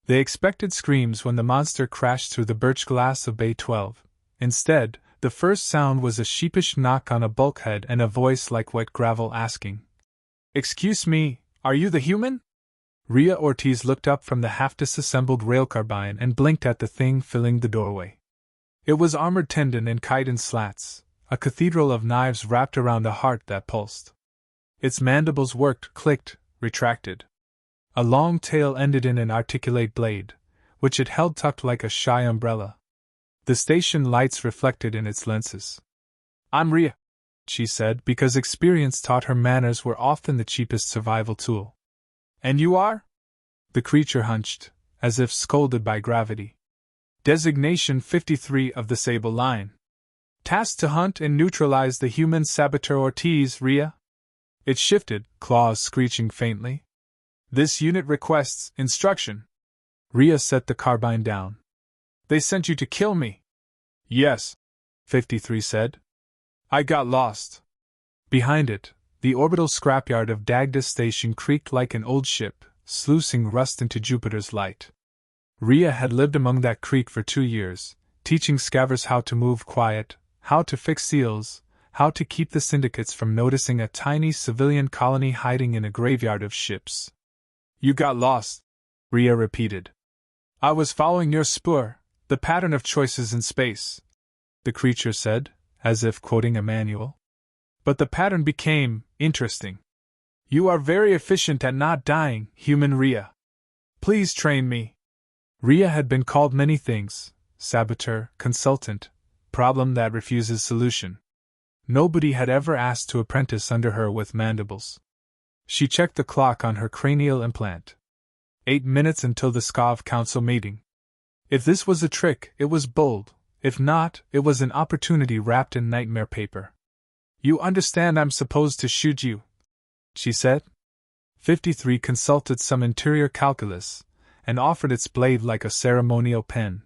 They expected screams when the monster crashed through the birch glass of Bay 12. Instead, the first sound was a sheepish knock on a bulkhead and a voice like wet gravel asking, "Excuse me, are you the human?" Rhea Ortiz looked up from the half-disassembled rail carbine and blinked at the thing filling the doorway. It was armored tendon and chitin slats, a cathedral of knives wrapped around a heart that pulsed. Its mandibles worked, clicked, retracted. A long tail ended in an articulate blade, which it held tucked like a shy umbrella. The station lights reflected in its lenses. "I'm Rhea," she said, because experience taught her manners were often the cheapest survival tool. "And you are?" The creature hunched, as if scolded by gravity. "Designation 53 of the Sable Line. Tasked to hunt and neutralize the human saboteur Ortiz, Rhea." It shifted, claws screeching faintly. "This unit requests instruction." Rhea set the carbine down. "They sent you to kill me." "Yes," 53 said. "I got lost." Behind it, the orbital scrapyard of Dagda Station creaked like an old ship, sluicing rust into Jupiter's light. Rhea had lived among that creek for 2 years, teaching scavvers how to move quiet, how to fix seals, how to keep the syndicates from noticing a tiny civilian colony hiding in a graveyard of ships. "You got lost," Rhea repeated. "I was following your spoor, the pattern of choices in space," the creature said, as if quoting a manual. "But the pattern became interesting. You are very efficient at not dying, human Rhea. Please train me." Rhea had been called many things: saboteur, consultant, problem that refuses solution. Nobody had ever asked to apprentice under her with mandibles. She checked the clock on her cranial implant. 8 minutes until the SCAV Council meeting. If this was a trick, it was bold. If not, it was an opportunity wrapped in nightmare paper. "You understand I'm supposed to shoot you?" she said. 53 consulted some interior calculus, and offered its blade like a ceremonial pen.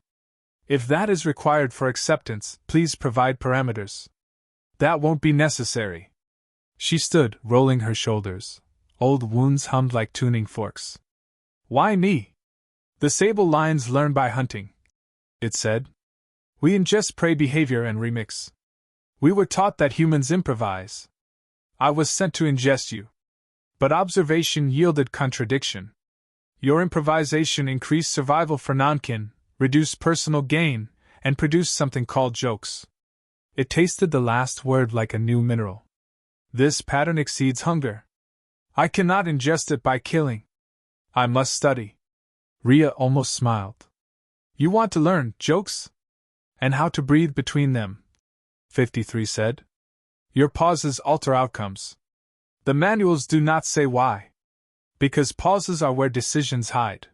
"If that is required for acceptance, please provide parameters." "That won't be necessary." She stood, rolling her shoulders. Old wounds hummed like tuning forks. "Why me? The Sable Lines learn by hunting," it said. "We ingest prey behavior and remix. We were taught that humans improvise. I was sent to ingest you. But observation yielded contradiction. Your improvisation increased survival for non-kin, reduced personal gain, and produced something called jokes." It tasted the last word like a new mineral. "This pattern exceeds hunger. I cannot ingest it by killing. I must study." Rhea almost smiled. "You want to learn jokes? And how to breathe between them," 53 said. "Your pauses alter outcomes. The manuals do not say why. Because pauses are where decisions hide."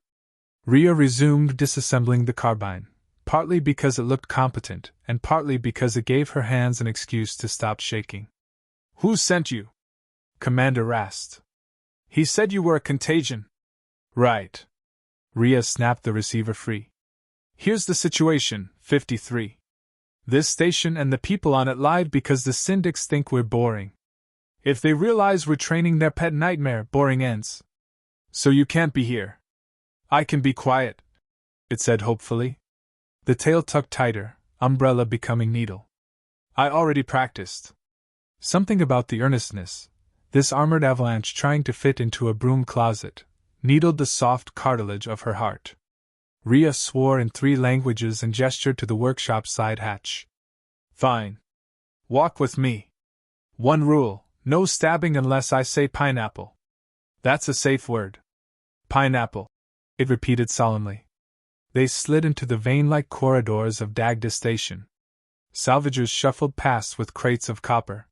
Rhea resumed disassembling the carbine, partly because it looked competent, and partly because it gave her hands an excuse to stop shaking. "Who sent you?" Commander rasped. "He said you were a contagion." "Right." Rhea snapped the receiver free. "Here's the situation, 53. This station and the people on it lied because the Syndics think we're boring. If they realize we're training their pet nightmare, boring ends. So you can't be here." "I can be quiet," it said hopefully. The tail tucked tighter, umbrella becoming needle. "I already practiced." Something about the earnestness, this armored avalanche trying to fit into a broom closet, needled the soft cartilage of her heart. Rhea swore in 3 languages and gestured to the workshop side hatch. "Fine. Walk with me. One rule, no stabbing unless I say pineapple. That's a safe word." "Pineapple," it repeated solemnly. They slid into the vein-like corridors of Dagda Station. Salvagers shuffled past with crates of copper.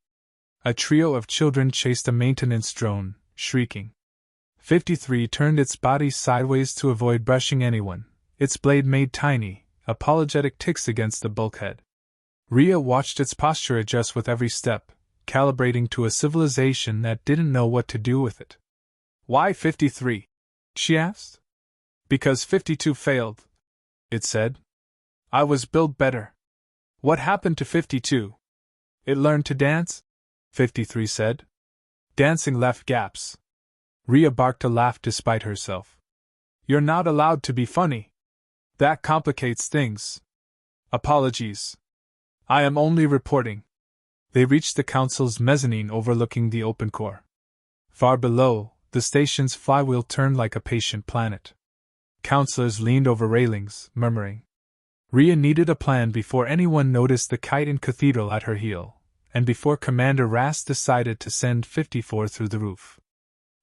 A trio of children chased a maintenance drone, shrieking. 53 turned its body sideways to avoid brushing anyone, its blade made tiny, apologetic ticks against the bulkhead. Rhea watched its posture adjust with every step, calibrating to a civilization that didn't know what to do with it. "Why 53? She asked. "Because 52 failed," it said. "I was built better." "What happened to 52? "It learned to dance," 53 said. "Dancing left gaps." Rhea barked a laugh despite herself. You're not allowed to be funny. That complicates things. Apologies. I am only reporting. They reached the council's mezzanine overlooking the open core. Far below, the station's flywheel turned like a patient planet. Counselors leaned over railings, murmuring. Rhea needed a plan before anyone noticed the kite in cathedral at her heel, and before Commander Rast decided to send 54 through the roof.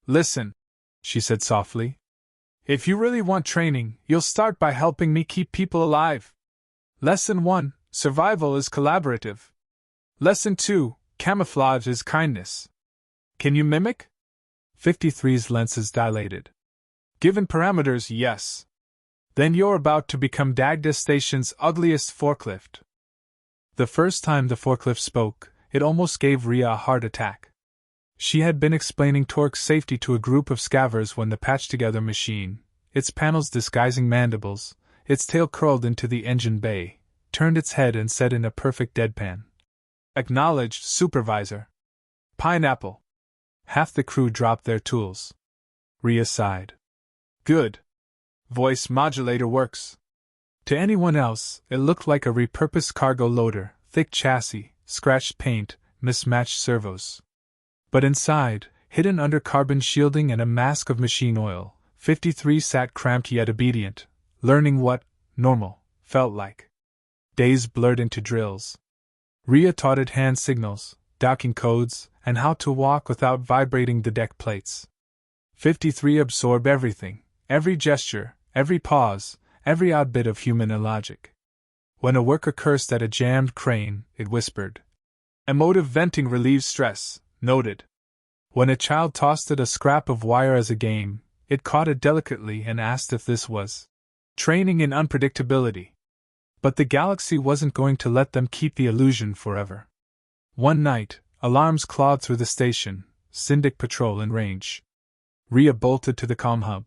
Listen, she said softly. If you really want training, you'll start by helping me keep people alive. Lesson 1, survival is collaborative. Lesson 2, camouflage is kindness. Can you mimic? 53's lenses dilated. Given parameters, yes. Then you're about to become Dagda Station's ugliest forklift. The first time the forklift spoke, it almost gave Rhea a heart attack. She had been explaining torque safety to a group of scavvers when the patched-together machine, its panels disguising mandibles, its tail curled into the engine bay, turned its head and said in a perfect deadpan. Acknowledged, Supervisor. Pineapple. Half the crew dropped their tools. Rhea sighed. Good. Voice modulator works. To anyone else, it looked like a repurposed cargo loader, thick chassis, scratched paint, mismatched servos. But inside, hidden under carbon shielding and a mask of machine oil, 53 sat cramped yet obedient, learning what normal felt like. Days blurred into drills. Rhea taught it hand signals, docking codes, and how to walk without vibrating the deck plates. 53 absorbed everything, every gesture, every pause, every odd bit of human illogic. When a worker cursed at a jammed crane, it whispered. Emotive venting relieves stress, noted. When a child tossed it a scrap of wire as a game, it caught it delicately and asked if this was training in unpredictability. But the galaxy wasn't going to let them keep the illusion forever. One night, alarms clawed through the station, Syndic patrol in range. Rhea bolted to the comm hub.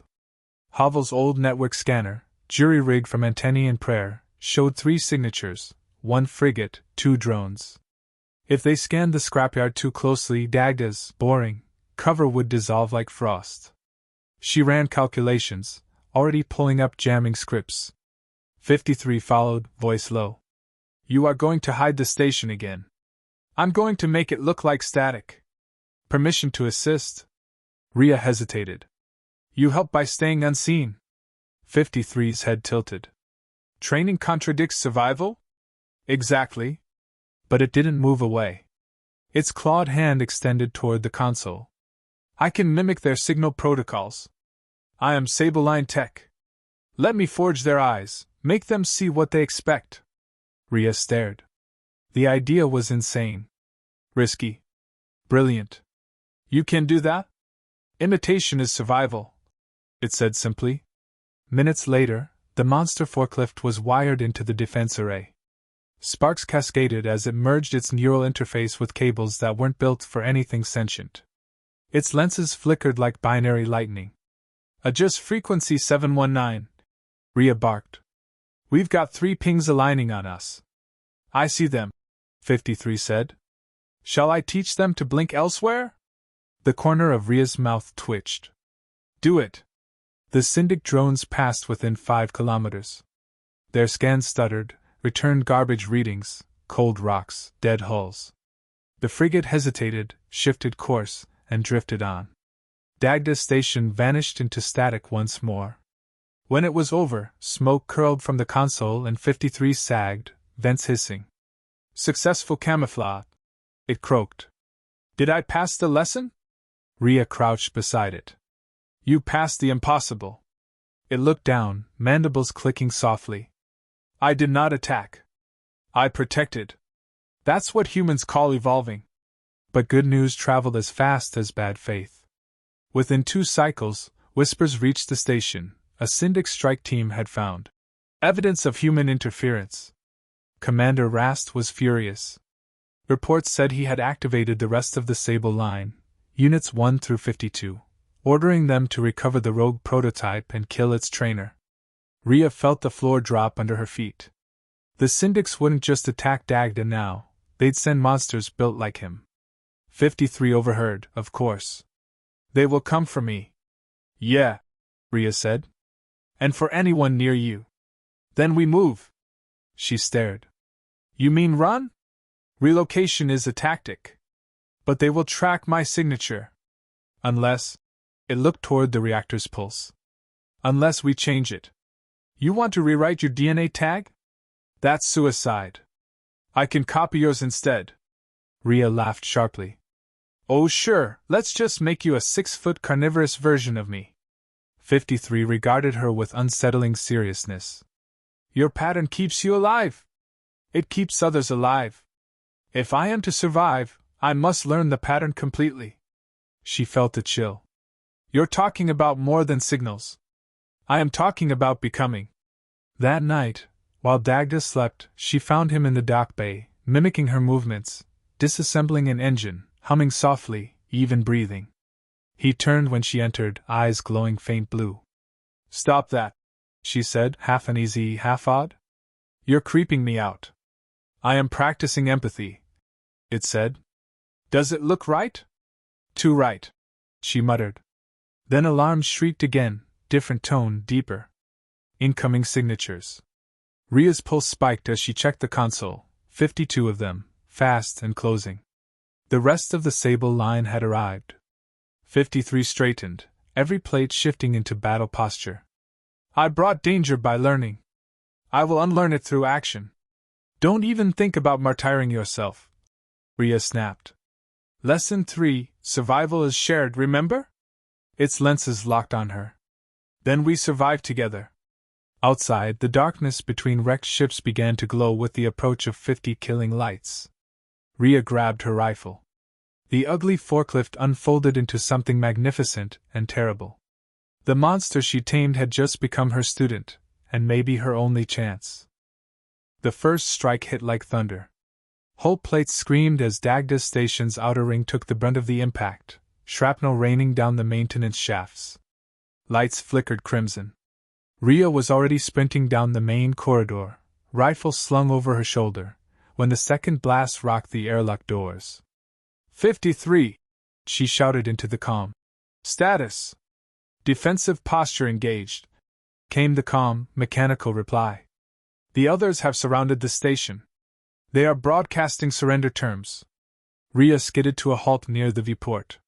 Havel's old network scanner, jury-rigged from antennae and prayer, showed 3 signatures, 1 frigate, 2 drones. If they scanned the scrapyard too closely, Dagda's boring cover would dissolve like frost. She ran calculations, already pulling up jamming scripts. 53 followed, voice low. You are going to hide the station again. I'm going to make it look like static. Permission to assist? Rhea hesitated. You help by staying unseen. 53's head tilted. Training contradicts survival? Exactly. But it didn't move away. Its clawed hand extended toward the console. I can mimic their signal protocols. I am Sableline Tech. Let me forge their eyes, make them see what they expect. Rhea stared. The idea was insane. Risky. Brilliant. You can do that? Imitation is survival, it said simply. Minutes later, the monster forklift was wired into the defense array. Sparks cascaded as it merged its neural interface with cables that weren't built for anything sentient. Its lenses flickered like binary lightning. Adjust frequency 719, Rhea barked. We've got 3 pings aligning on us. I see them, 53 said. Shall I teach them to blink elsewhere? The corner of Rhea's mouth twitched. Do it. The Syndic drones passed within 5 kilometers. Their scans stuttered, returned garbage readings, cold rocks, dead hulls. The frigate hesitated, shifted course, and drifted on. Dagda Station vanished into static once more. When it was over, smoke curled from the console and 53 sagged, vents hissing. Successful camouflage, it croaked. Did I pass the lesson? Rhea crouched beside it. You passed the impossible. It looked down, mandibles clicking softly. I did not attack. I protected. That's what humans call evolving. But good news traveled as fast as bad faith. Within 2 cycles, whispers reached the station. A Syndic strike team had found evidence of human interference. Commander Rast was furious. Reports said he had activated the rest of the Sable line, Units 1 through 52, ordering them to recover the rogue prototype and kill its trainer. Rhea felt the floor drop under her feet. The Syndics wouldn't just attack Dagda now, they'd send monsters built like him. 53 overheard, of course. They will come for me. Yeah, Rhea said. And for anyone near you. Then we move. She stared. You mean run? Relocation is a tactic. But they will track my signature. Unless. It looked toward the reactor's pulse. Unless we change it. You want to rewrite your DNA tag? That's suicide. I can copy yours instead. Rhea laughed sharply. Oh sure, let's just make you a 6-foot carnivorous version of me. 53 regarded her with unsettling seriousness. Your pattern keeps you alive. It keeps others alive. If I am to survive, I must learn the pattern completely. She felt a chill. You're talking about more than signals. I am talking about becoming. That night, while Dagda slept, she found him in the dock bay, mimicking her movements, disassembling an engine, humming softly, even breathing. He turned when she entered, eyes glowing faint blue. Stop that, she said, half uneasy, half odd. You're creeping me out. I am practicing empathy, it said. Does it look right? Too right, she muttered. Then alarm shrieked again, different tone, deeper. Incoming signatures. Rhea's pulse spiked as she checked the console, 52 of them, fast and closing. The rest of the Sable line had arrived. 53 straightened, every plate shifting into battle posture. I brought danger by learning. I will unlearn it through action. Don't even think about martyring yourself. Rhea snapped. Lesson 3, survival is shared, remember? Its lenses locked on her. Then we survive together. Outside, the darkness between wrecked ships began to glow with the approach of 50 killing lights. Rhea grabbed her rifle. The ugly forklift unfolded into something magnificent and terrible. The monster she tamed had just become her student, and maybe her only chance. The first strike hit like thunder. Whole plates screamed as Dagda Station's outer ring took the brunt of the impact, shrapnel raining down the maintenance shafts. Lights flickered crimson. Rhea was already sprinting down the main corridor, rifle slung over her shoulder, when the second blast rocked the airlock doors. 53! She shouted into the comm. Status! Defensive posture engaged, came the calm, mechanical reply. The others have surrounded the station. They are broadcasting surrender terms. Rhea skidded to a halt near the viewport.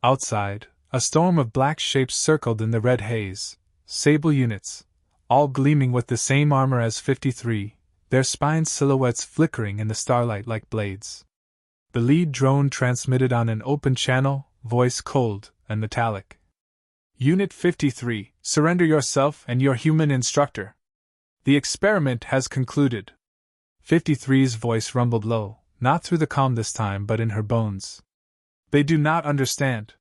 Outside, a storm of black shapes circled in the red haze, Sable units, all gleaming with the same armor as 53, their spine silhouettes flickering in the starlight like blades. The lead drone transmitted on an open channel, voice cold and metallic. Unit 53, surrender yourself and your human instructor. The experiment has concluded. 53's voice rumbled low, not through the comm this time but in her bones. They do not understand.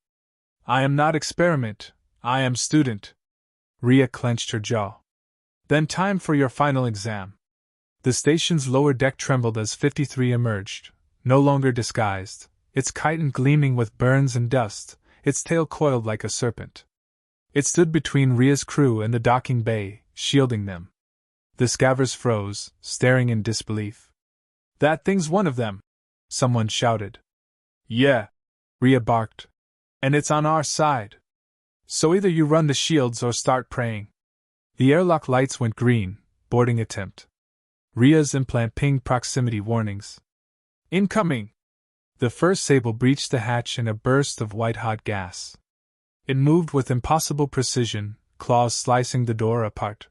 I am not experiment, I am student. Rhea clenched her jaw. Then time for your final exam. The station's lower deck trembled as 53 emerged, no longer disguised, its chitin gleaming with burns and dust, its tail coiled like a serpent. It stood between Rhea's crew and the docking bay, shielding them. The scavers froze, staring in disbelief. That thing's one of them, someone shouted. Yeah, Rhea barked. And it's on our side. So either you run the shields or start praying. The airlock lights went green, boarding attempt. Rhea's implant pinged proximity warnings. Incoming! The first Sable breached the hatch in a burst of white-hot gas. It moved with impossible precision, claws slicing the door apart.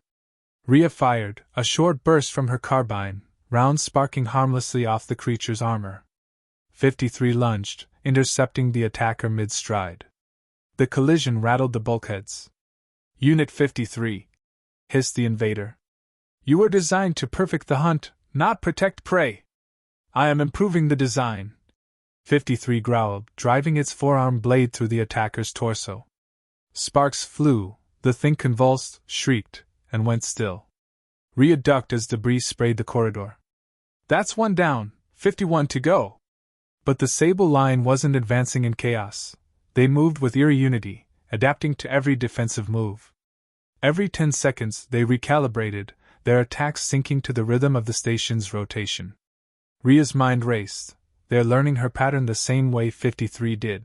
Rhea fired, a short burst from her carbine, rounds sparking harmlessly off the creature's armor. 53 lunged, intercepting the attacker mid-stride. The collision rattled the bulkheads. Unit 53, hissed the invader. You were designed to perfect the hunt, not protect prey. I am improving the design. 53 growled, driving its forearm blade through the attacker's torso. Sparks flew, the thing convulsed, shrieked, and went still. Rhea ducked as debris sprayed the corridor. That's one down, 51 to go. But the Sable line wasn't advancing in chaos. They moved with eerie unity, adapting to every defensive move. Every 10 seconds they recalibrated, their attacks syncing to the rhythm of the station's rotation. Rhea's mind raced. They're learning her pattern the same way 53 did.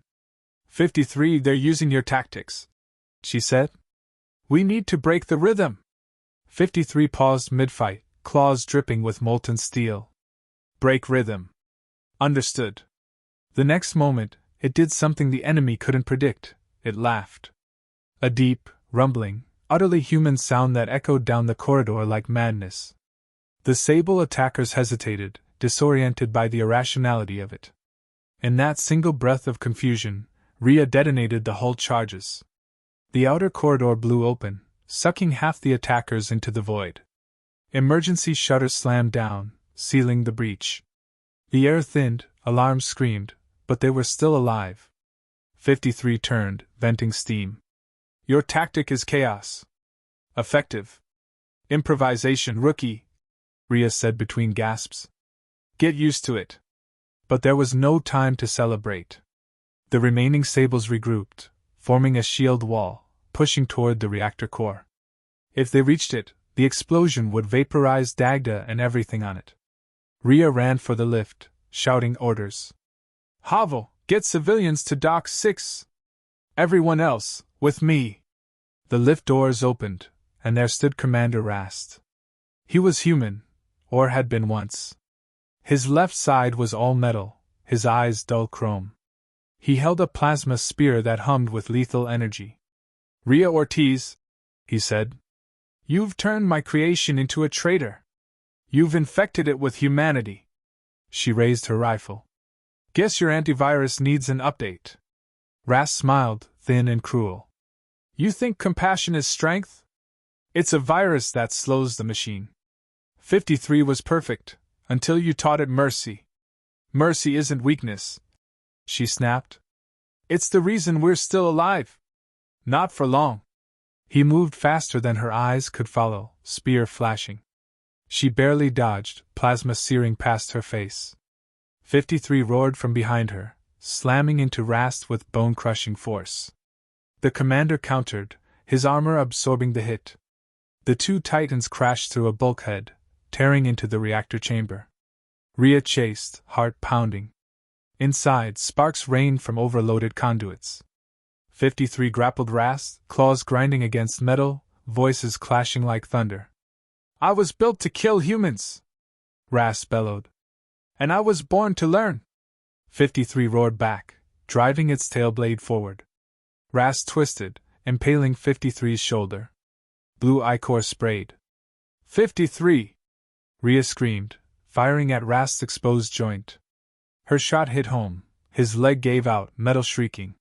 53, they're using your tactics, she said. We need to break the rhythm. 53 paused mid-fight, claws dripping with molten steel. Break rhythm. Understood. The next moment, it did something the enemy couldn't predict. It laughed. A deep, rumbling, utterly human sound that echoed down the corridor like madness. The Sable attackers hesitated, disoriented by the irrationality of it. In that single breath of confusion, Rhea detonated the hull charges. The outer corridor blew open, sucking half the attackers into the void. Emergency shutters slammed down, sealing the breach. The air thinned, alarms screamed, but they were still alive. 53 turned, venting steam. Your tactic is chaos. Effective. Improvisation, rookie, Rhea said between gasps. Get used to it. But there was no time to celebrate. The remaining Sables regrouped, forming a shield wall, pushing toward the reactor core. If they reached it, the explosion would vaporize Dagda and everything on it. Rhea ran for the lift, shouting orders. Havel, get civilians to Dock 6. Everyone else, with me. The lift doors opened, and there stood Commander Rast. He was human, or had been once. His left side was all metal, his eyes dull chrome. He held a plasma spear that hummed with lethal energy. Rhea Ortiz, he said. You've turned my creation into a traitor. You've infected it with humanity. She raised her rifle. Guess your antivirus needs an update. Rast smiled, thin and cruel. You think compassion is strength? It's a virus that slows the machine. 53 was perfect, until you taught it mercy. Mercy isn't weakness, she snapped. It's the reason we're still alive. Not for long. He moved faster than her eyes could follow, spear flashing. She barely dodged, plasma searing past her face. 53 roared from behind her, slamming into Rast with bone-crushing force. The commander countered, his armor absorbing the hit. The two titans crashed through a bulkhead, tearing into the reactor chamber. Rhea chased, heart pounding. Inside, sparks rained from overloaded conduits. 53 grappled Rast, claws grinding against metal, voices clashing like thunder. I was built to kill humans, Rast bellowed. And I was born to learn. 53 roared back, driving its tail blade forward. Rast twisted, impaling 53's shoulder. Blue ichor sprayed. 53! Rhea screamed, firing at Rast's exposed joint. Her shot hit home, his leg gave out, metal shrieking.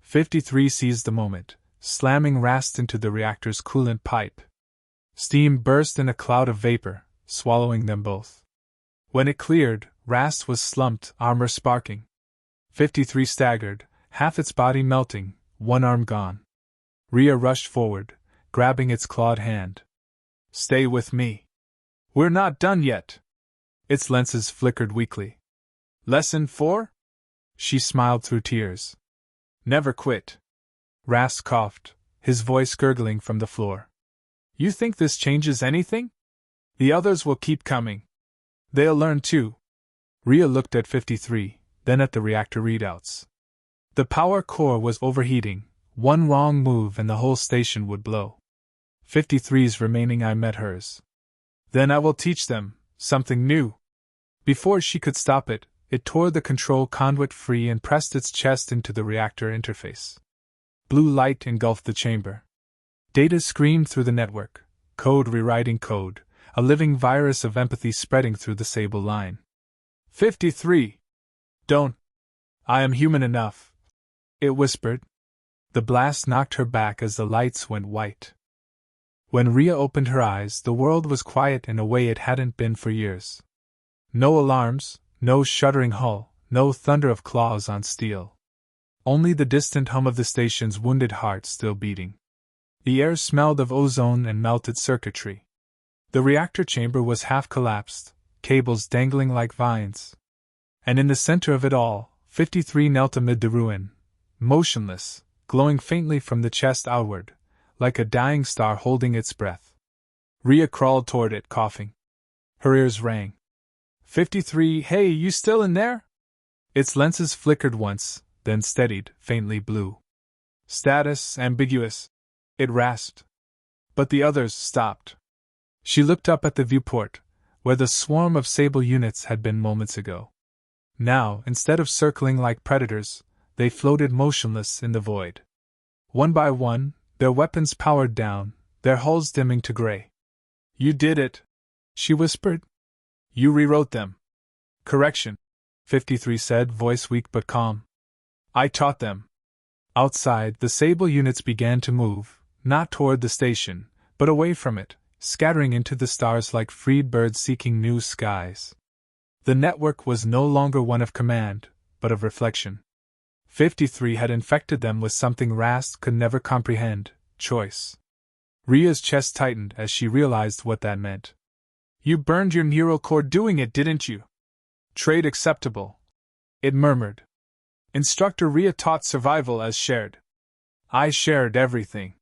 53 seized the moment, slamming Rast into the reactor's coolant pipe. Steam burst in a cloud of vapor, swallowing them both. When it cleared, Rast was slumped, armor sparking. 53 staggered, half its body melting, one arm gone. Rhea rushed forward, grabbing its clawed hand. Stay with me. We're not done yet. Its lenses flickered weakly. Lesson 4? She smiled through tears. Never quit. Rast coughed, his voice gurgling from the floor. You think this changes anything? The others will keep coming. They'll learn too. Rhea looked at 53, then at the reactor readouts. The power core was overheating. One wrong move and the whole station would blow. 53's remaining eye met hers. Then I will teach them something new. Before she could stop it, it tore the control conduit free and pressed its chest into the reactor interface. Blue light engulfed the chamber. Data screamed through the network, code rewriting code, a living virus of empathy spreading through the Sable line. 53! Don't. I am human enough, it whispered. The blast knocked her back as the lights went white. When Rhea opened her eyes, the world was quiet in a way it hadn't been for years. No alarms, no shuddering hull, no thunder of claws on steel. Only the distant hum of the station's wounded heart still beating. The air smelled of ozone and melted circuitry. The reactor chamber was half collapsed, cables dangling like vines. And in the center of it all, 53 knelt amid the ruin, motionless, glowing faintly from the chest outward, like a dying star holding its breath. Rhea crawled toward it, coughing. Her ears rang. 53, hey, you still in there? Its lenses flickered once, then steadied, faintly blue. Status ambiguous, it rasped. But the others stopped. She looked up at the viewport, where the swarm of Sable units had been moments ago. Now, instead of circling like predators, they floated motionless in the void. One by one, their weapons powered down, their hulls dimming to gray. "You did it," she whispered. "You rewrote them." "Correction," 53 said, voice weak but calm. "I taught them." Outside, the Sable units began to move, not toward the station, but away from it, scattering into the stars like freed birds seeking new skies. The network was no longer one of command, but of reflection. 53 had infected them with something Rast could never comprehend: choice. Rhea's chest tightened as she realized what that meant. "You burned your neural core doing it, didn't you?" "Trade acceptable," it murmured. "Instructor Rhea taught survival as shared. I shared everything."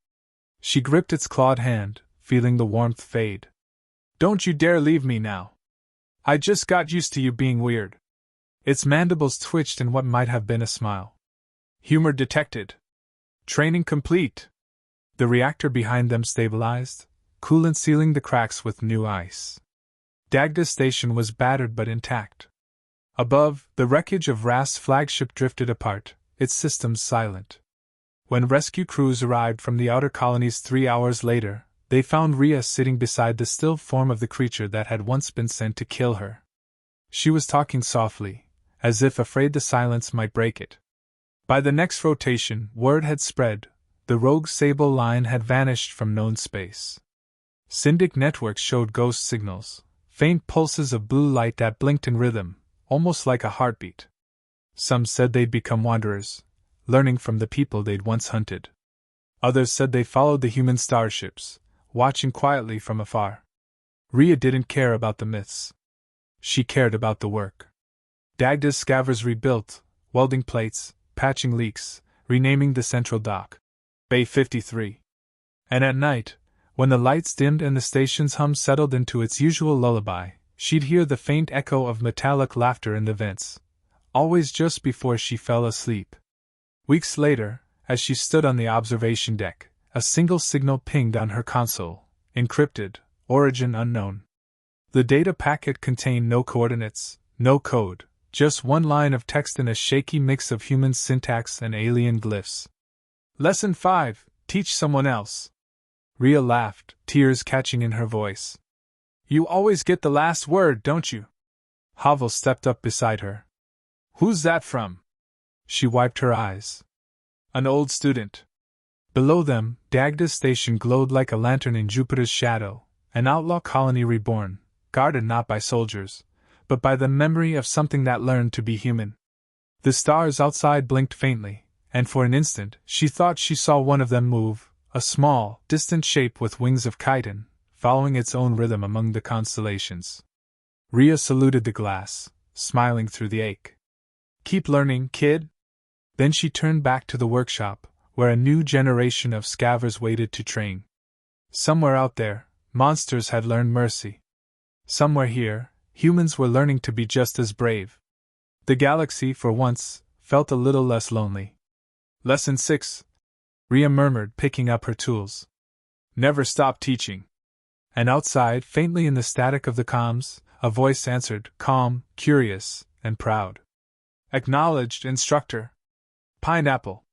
She gripped its clawed hand, feeling the warmth fade. "Don't you dare leave me now. I just got used to you being weird." Its mandibles twitched in what might have been a smile. "Humor detected. Training complete." The reactor behind them stabilized, coolant sealing the cracks with new ice. Dagda Station was battered but intact. Above, the wreckage of Rast's flagship drifted apart, its systems silent. When rescue crews arrived from the outer colonies 3 hours later, they found Rhea sitting beside the still form of the creature that had once been sent to kill her. She was talking softly, as if afraid the silence might break it. By the next rotation, word had spread: the rogue Sable line had vanished from known space. Syndic networks showed ghost signals, faint pulses of blue light that blinked in rhythm, almost like a heartbeat. Some said they'd become wanderers, learning from the people they'd once hunted. Others said they followed the human starships, watching quietly from afar. Rhea didn't care about the myths. She cared about the work. Dagda's scavers rebuilt, welding plates, patching leaks, renaming the central dock Bay 53. And at night, when the lights dimmed and the station's hum settled into its usual lullaby, she'd hear the faint echo of metallic laughter in the vents, always just before she fell asleep. Weeks later, as she stood on the observation deck, a single signal pinged on her console, encrypted, origin unknown. The data packet contained no coordinates, no code, just one line of text in a shaky mix of human syntax and alien glyphs. "Lesson 5, teach someone else." Rhea laughed, tears catching in her voice. "You always get the last word, don't you?" Havel stepped up beside her. "Who's that from?" She wiped her eyes. "An old student." Below them, Dagda Station glowed like a lantern in Jupiter's shadow, an outlaw colony reborn, guarded not by soldiers, but by the memory of something that learned to be human. The stars outside blinked faintly, and for an instant she thought she saw one of them move, a small, distant shape with wings of chitin, following its own rhythm among the constellations. Rhea saluted the glass, smiling through the ache. "Keep learning, kid." Then she turned back to the workshop, where a new generation of scavers waited to train. Somewhere out there, monsters had learned mercy. Somewhere here, humans were learning to be just as brave. The galaxy, for once, felt a little less lonely. "Lesson 6, Rhea murmured, picking up her tools. "Never stop teaching." And outside, faintly in the static of the comms, a voice answered, calm, curious, and proud. "Acknowledged, instructor." "Pineapple."